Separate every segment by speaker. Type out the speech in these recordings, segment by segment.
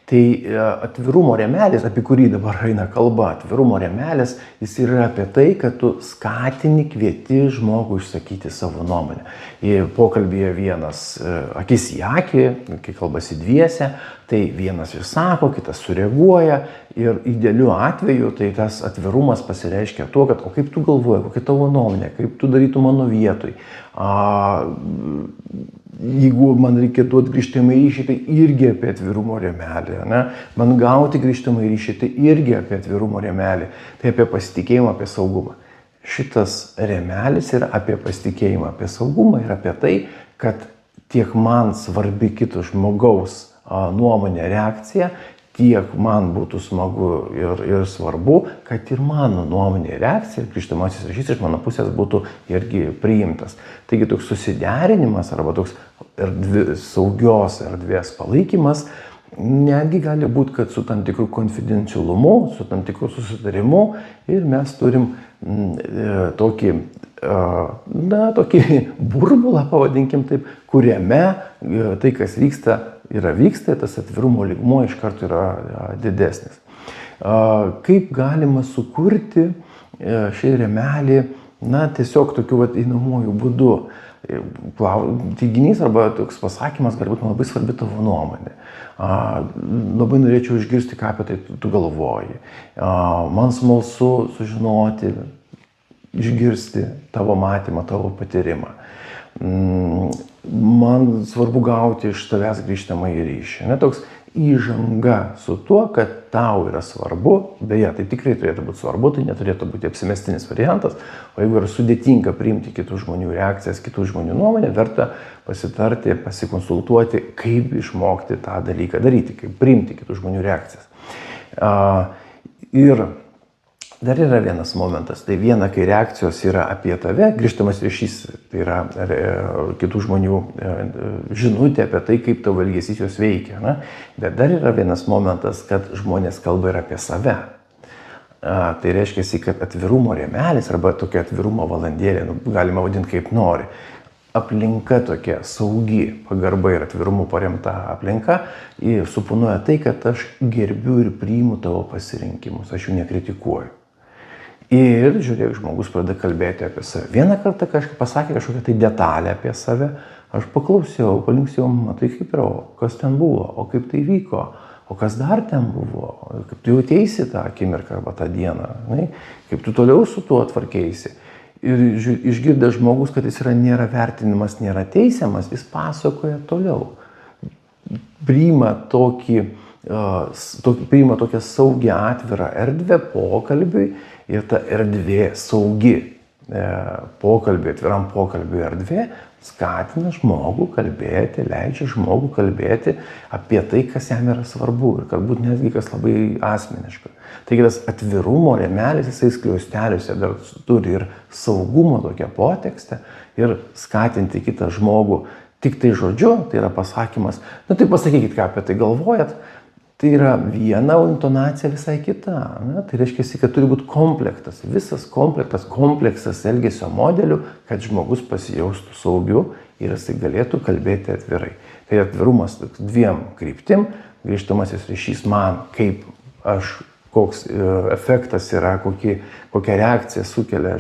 Speaker 1: Tai atvirumo rėmelis, apie kurį dabar eina kalba, atvirumo rėmelis, jis yra apie tai, kad tu skatini, kvieti žmogų išsakyti savo nuomonę. Į pokalbėje vienas akis į akį, kai kalbasi dviese, tai vienas išsako, kitas sureaguoja ir idealiu atveju tai tas atvirumas pasireiškia tuo, kad o kaip tu galvoji, kokia tavo nuomonė, kaip tu darytum mano vietoj. Jeigu man reikėtų duoti grįžtamą ryšį, tai irgi apie atvirumo rėmelį. Ne? Man gauti grįžtamą ryšį, tai irgi apie atvirumo rėmelį. Tai apie pasitikėjimą, apie saugumą. Šitas rėmelis yra apie pasitikėjimą, apie saugumą ir apie tai, kad tiek man svarbi kito žmogaus nuomonė, reakcija, tiek man būtų smagu ir svarbu, kad ir mano nuomonė, reakcija, grįžtamasis ryšys iš mano pusės būtų irgi priimtas. Taigi toks susiderinimas arba toks saugios erdvės palaikymas netgi gali būti, kad su tam tikru konfidencialumu, su tam tikru susitarimu ir mes turim tokį burbulą, pavadinkim taip, kuriame tai, kas vyksta, tas atvirumo lygmuo iš karto yra didesnis. Kaip galima sukurti šį rėmelį, tiesiog tokiu einamuoju būdu. Teiginys arba toks pasakymas gali būti labai svarbi tavo nuomonė. Labai norėčiau išgirsti, ką apie tai tu galvoji. Man smalsu sužinoti, išgirsti tavo matymą, tavo patyrimą. Man svarbu gauti iš tavęs grįžtamą į ryšį. Toks įžanga su tuo, kad tau yra svarbu, beje, tai tikrai turėtų būti svarbu, tai neturėtų būti apsimestinis variantas, o jeigu yra sudėtinga priimti kitų žmonių reakcijas, kitų žmonių nuomonę, verta pasitarti, pasikonsultuoti, kaip išmokti tą dalyką daryti, kaip priimti kitų žmonių reakcijas. Ir dar yra vienas momentas, tai viena, kai reakcijos yra apie tave, grįžtamas ryšys, tai yra kitų žmonių žinutė apie tai, kaip tavo elgesys juos veikia. Bet dar yra vienas momentas, kad žmonės kalba ir apie save. Tai reiškia, kad atvirumo rėmelis arba tokia atvirumo valandėlė, galima vadinti kaip nori, aplinka tokia saugi, pagarba ir atvirumu paremta aplinka, suponuoja tai, kad aš gerbiu ir priimu tavo pasirinkimus, aš jų nekritikuoju. Ir, žiūrėk, žmogus pradeda kalbėti apie save. Vieną kartą pasakė kažkokią tai detalę apie save, aš paklausiau, palinksėjau, matai kaip yra, kas ten buvo, o kaip tai vyko, o kas dar ten buvo, kaip tu jauteisi tą akimirką arba tą dieną, kaip tu toliau su tuo tvarkeisi. Ir išgirdęs žmogus, kad jis nėra vertinimas, nėra teisiamas, jis pasakoja toliau. Priima tokią saugią atvirą erdvę pokalbiui ir ta erdvė saugi pokalbiui, atviram pokalbiui erdvė skatina žmogų kalbėti, leidžia žmogų kalbėti apie tai, kas jam yra svarbu ir galbūt netgi kas labai asmeniška. Taigi tas atvirumo rėmelis, jisai skliausteliuose dar turi ir saugumo tokią potekstę ir skatinti kitą žmogų tik tai žodžiu, tai yra pasakymas, tai pasakykit, ką apie tai galvojat, tai yra viena, o intonacija visai kita. Tai reiškia, kad turi būti komplektas, visas kompleksas elgesio modelių, kad žmogus pasijaustų saugiu ir jisai galėtų kalbėti atvirai. Tai atvirumas dviem kryptim, grįžtamasis ryšys man, kaip aš, koks efektas yra, kokią reakciją sukelia,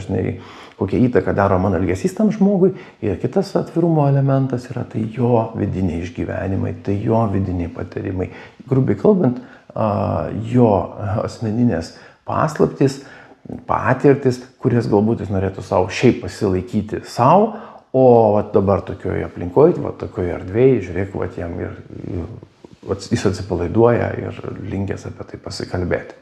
Speaker 1: kokią įtaką daro mano elgesys tam žmogui. Ir kitas atvirumo elementas yra tai jo vidiniai išgyvenimai, tai jo vidiniai patyrimai. Grubiai kalbant, jo asmeninės paslaptys, patirtis, kurias galbūt jis norėtų savo šiaip pasilaikyti savo, o dabar tokioje aplinkoje, tokioje erdvėje, žiūrėk, jam jis atsipalaiduoja ir linkęs apie tai pasikalbėti.